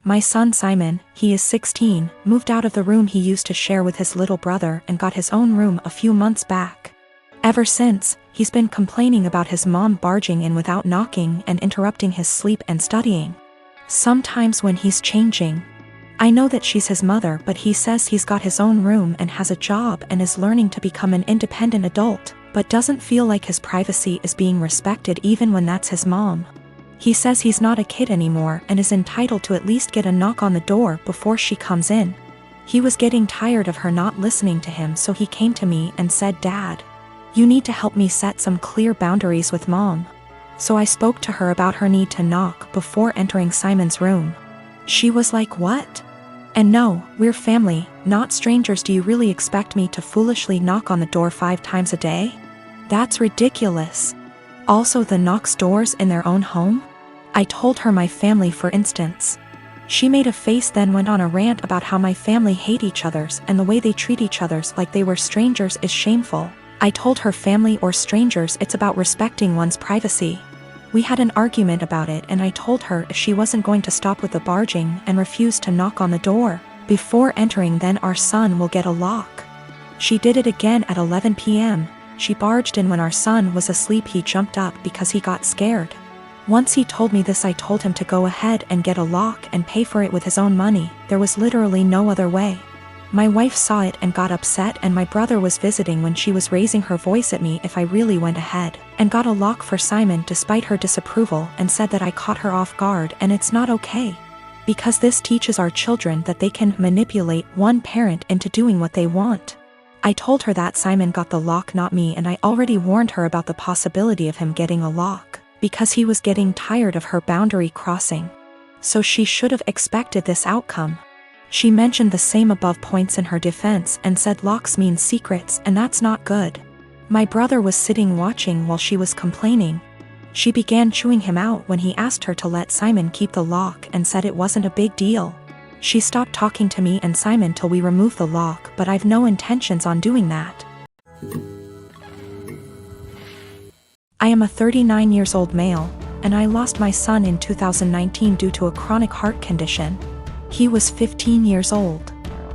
My son Simon, he is 16, moved out of the room he used to share with his little brother and got his own room a few months back. Ever since, he's been complaining about his mom barging in without knocking and interrupting his sleep and studying. Sometimes when he's changing. I know that she's his mother, but he says he's got his own room and has a job and is learning to become an independent adult, but doesn't feel like his privacy is being respected even when that's his mom. He says he's not a kid anymore and is entitled to at least get a knock on the door before she comes in. He was getting tired of her not listening to him, so he came to me and said, "Dad, you need to help me set some clear boundaries with Mom." So I spoke to her about her need to knock before entering Simon's room. She was like, "What? And no, we're family, not strangers. Do you really expect me to foolishly knock on the door 5 times a day? That's ridiculous. Also, the knocks doors in their own home?" I told her my family, for instance. She made a face, then went on a rant about how my family hate each other's and the way they treat each other's like they were strangers is shameful. I told her family or strangers, it's about respecting one's privacy. We had an argument about it and I told her if she wasn't going to stop with the barging and refuse to knock on the door before entering, then our son will get a lock. She did it again at 11 p.m. She barged in when our son was asleep. He jumped up because he got scared. Once he told me this, I told him to go ahead and get a lock and pay for it with his own money. There was literally no other way. My wife saw it and got upset, and my brother was visiting when she was raising her voice at me if I really went ahead and got a lock for Simon despite her disapproval, and said that I caught her off guard and it's not okay. Because this teaches our children that they can manipulate one parent into doing what they want. I told her that Simon got the lock, not me, and I already warned her about the possibility of him getting a lock, because he was getting tired of her boundary crossing. So she should have expected this outcome. She mentioned the same above points in her defense and said locks mean secrets, and that's not good. My brother was sitting watching while she was complaining. She began chewing him out when he asked her to let Simon keep the lock and said it wasn't a big deal. She stopped talking to me and Simon till we removed the lock, but I've no intentions on doing that. I am a 39 years old male, and I lost my son in 2019 due to a chronic heart condition. He was 15 years old.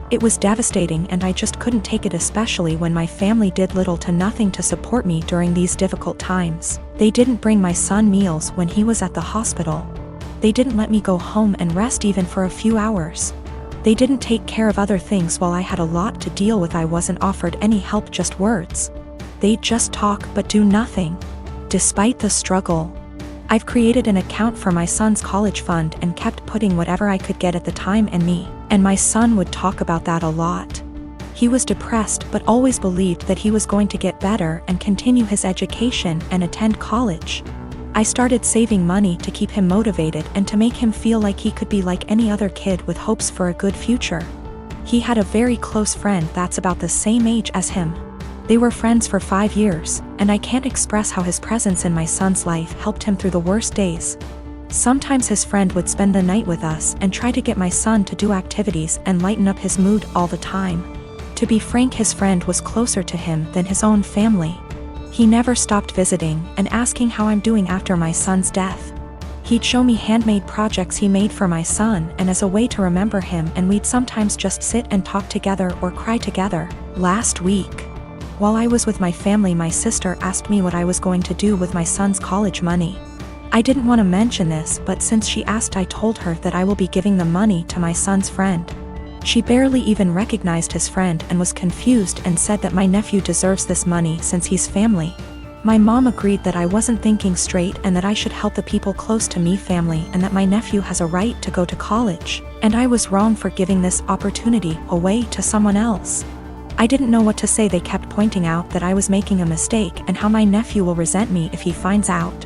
It was devastating and I just couldn't take it, especially when my family did little to nothing to support me during these difficult times. They didn't bring my son meals when he was at the hospital. They didn't let me go home and rest even for a few hours. They didn't take care of other things while I had a lot to deal with. I wasn't offered any help, just words. They'd just talk but do nothing. Despite the struggle, I've created an account for my son's college fund and kept putting whatever I could get at the time, and my son would talk about that a lot. He was depressed but always believed that he was going to get better and continue his education and attend college. I started saving money to keep him motivated and to make him feel like he could be like any other kid with hopes for a good future. He had a very close friend that's about the same age as him. They were friends for 5 years, and I can't express how his presence in my son's life helped him through the worst days. Sometimes his friend would spend the night with us and try to get my son to do activities and lighten up his mood all the time. To be frank, his friend was closer to him than his own family. He never stopped visiting and asking how I'm doing after my son's death. He'd show me handmade projects he made for my son and as a way to remember him, and we'd sometimes just sit and talk together or cry together. Last week, while I was with my family, my sister asked me what I was going to do with my son's college money. I didn't want to mention this, but since she asked, I told her that I will be giving the money to my son's friend. She barely even recognized his friend and was confused and said that my nephew deserves this money since he's family. My mom agreed that I wasn't thinking straight and that I should help the people close to me, family, and that my nephew has a right to go to college, and I was wrong for giving this opportunity away to someone else. I didn't know what to say. They kept pointing out that I was making a mistake and how my nephew will resent me if he finds out.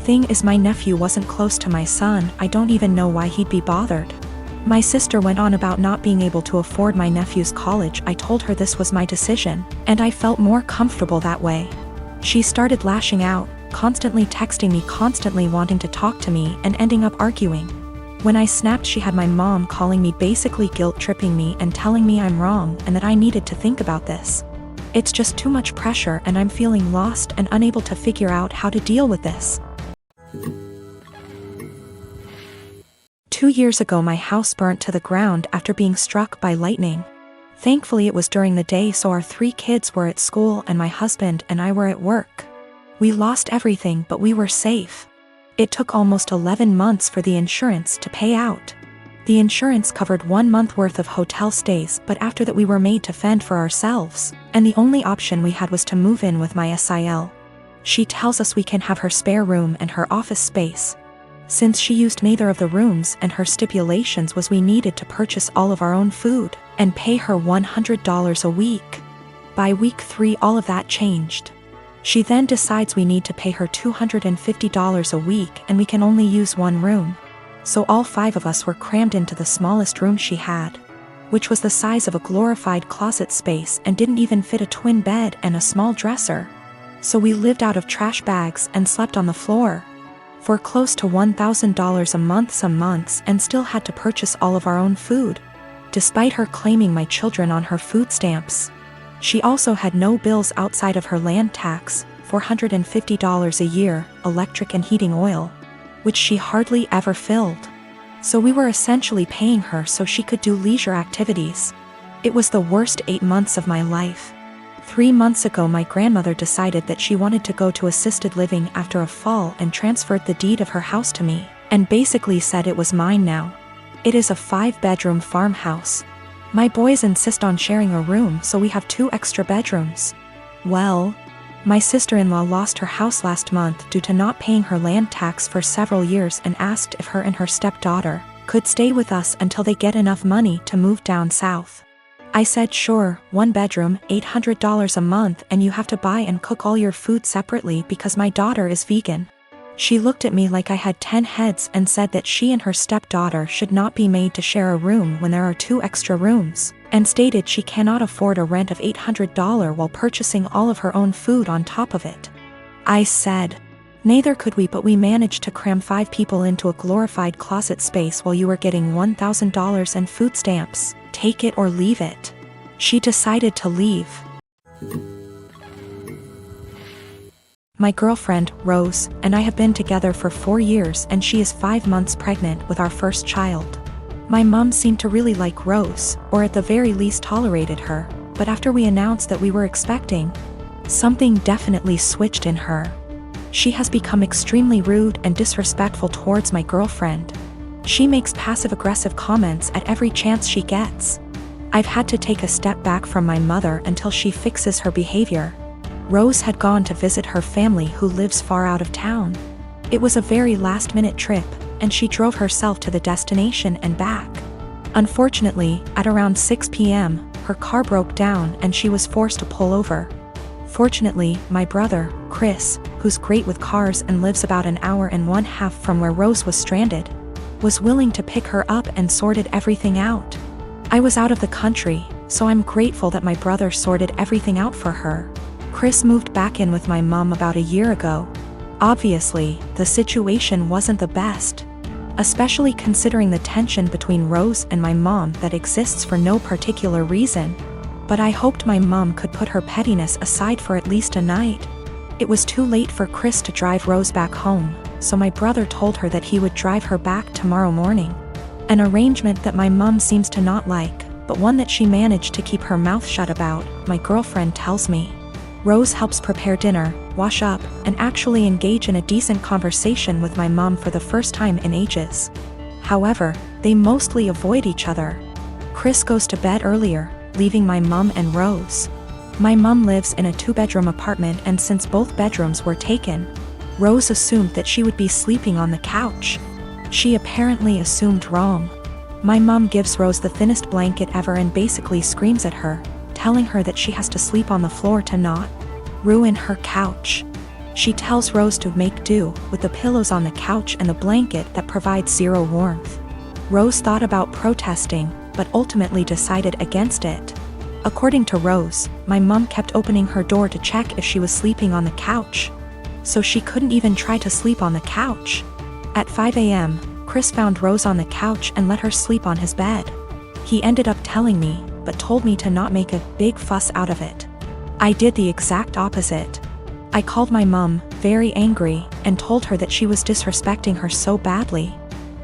Thing is, my nephew wasn't close to my son. I don't even know why he'd be bothered. My sister went on about not being able to afford my nephew's college. I told her this was my decision, and I felt more comfortable that way. She started lashing out, constantly texting me, constantly wanting to talk to me, and ending up arguing. When I snapped, she had my mom calling me, basically guilt-tripping me and telling me I'm wrong and that I needed to think about this. It's just too much pressure and I'm feeling lost and unable to figure out how to deal with this. 2 years ago my house burnt to the ground after being struck by lightning. Thankfully it was during the day, so our 3 kids were at school and my husband and I were at work. We lost everything, but we were safe. It took almost 11 months for the insurance to pay out. The insurance covered 1 month worth of hotel stays, but after that we were made to fend for ourselves, and the only option we had was to move in with my SIL. She tells us we can have her spare room and her office space. Since she used neither of the rooms, and her stipulations was we needed to purchase all of our own food and pay her $100 a week. By week 3 all of that changed. She then decides we need to pay her $250 a week and we can only use 1 room. So all 5 of us were crammed into the smallest room she had, which was the size of a glorified closet space and didn't even fit a twin bed and a small dresser. So we lived out of trash bags and slept on the floor for close to $1,000 a month some months, and still had to purchase all of our own food, despite her claiming my children on her food stamps. She also had no bills outside of her land tax, $450 a year, electric and heating oil, which she hardly ever filled. So we were essentially paying her so she could do leisure activities. It was the worst 8 months of my life. 3 months ago my grandmother decided that she wanted to go to assisted living after a fall and transferred the deed of her house to me, and basically said it was mine now. It is a 5-bedroom farmhouse. My boys insist on sharing a room, so we have 2 extra bedrooms. Well, my sister-in-law lost her house last month due to not paying her land tax for several years and asked if her and her stepdaughter could stay with us until they get enough money to move down south. I said sure, 1 bedroom, $800 a month, and you have to buy and cook all your food separately because my daughter is vegan. She looked at me like I had 10 heads and said that she and her stepdaughter should not be made to share a room when there are 2 extra rooms, and stated she cannot afford a rent of $800 while purchasing all of her own food on top of it. I said, neither could we, but we managed to cram 5 people into a glorified closet space while you were getting $1,000 and food stamps. Take it or leave it. She decided to leave. My girlfriend, Rose, and I have been together for 4 years, and she is 5 months pregnant with our first child. My mom seemed to really like Rose, or at the very least tolerated her, but after we announced that we were expecting, something definitely switched in her. She has become extremely rude and disrespectful towards my girlfriend. She makes passive-aggressive comments at every chance she gets. I've had to take a step back from my mother until she fixes her behavior. Rose had gone to visit her family who lives far out of town. It was a very last-minute trip, and she drove herself to the destination and back. Unfortunately, at around 6 p.m., her car broke down and she was forced to pull over. Fortunately, my brother, Chris, who's great with cars and lives about an hour and 1/2 from where Rose was stranded, was willing to pick her up and sorted everything out. I was out of the country, so I'm grateful that my brother sorted everything out for her. Chris moved back in with my mom about a year ago. Obviously, the situation wasn't the best, especially considering the tension between Rose and my mom that exists for no particular reason. But I hoped my mom could put her pettiness aside for at least a night. It was too late for Chris to drive Rose back home, so my brother told her that he would drive her back tomorrow morning. An arrangement that my mom seems to not like, but one that she managed to keep her mouth shut about, my girlfriend tells me. Rose helps prepare dinner, wash up, and actually engage in a decent conversation with my mom for the first time in ages. However, they mostly avoid each other. Chris goes to bed earlier, leaving my mom and Rose. My mom lives in a 2-bedroom apartment, and since both bedrooms were taken, Rose assumed that she would be sleeping on the couch. She apparently assumed wrong. My mom gives Rose the thinnest blanket ever and basically screams at her, telling her that she has to sleep on the floor to not ruin her couch. She tells Rose to make do with the pillows on the couch and the blanket that provides 0 warmth. Rose thought about protesting, but ultimately decided against it. According to Rose, my mom kept opening her door to check if she was sleeping on the couch, so she couldn't even try to sleep on the couch. At 5 a.m., Chris found Rose on the couch and let her sleep on his bed. He ended up telling me, but told me to not make a big fuss out of it. I did the exact opposite. I called my mom, very angry, and told her that she was disrespecting her so badly.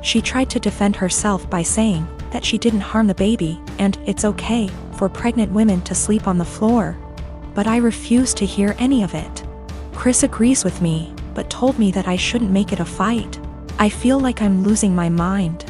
She tried to defend herself by saying that she didn't harm the baby and it's okay for pregnant women to sleep on the floor. But I refused to hear any of it. Chris agrees with me, but told me that I shouldn't make it a fight. I feel like I'm losing my mind.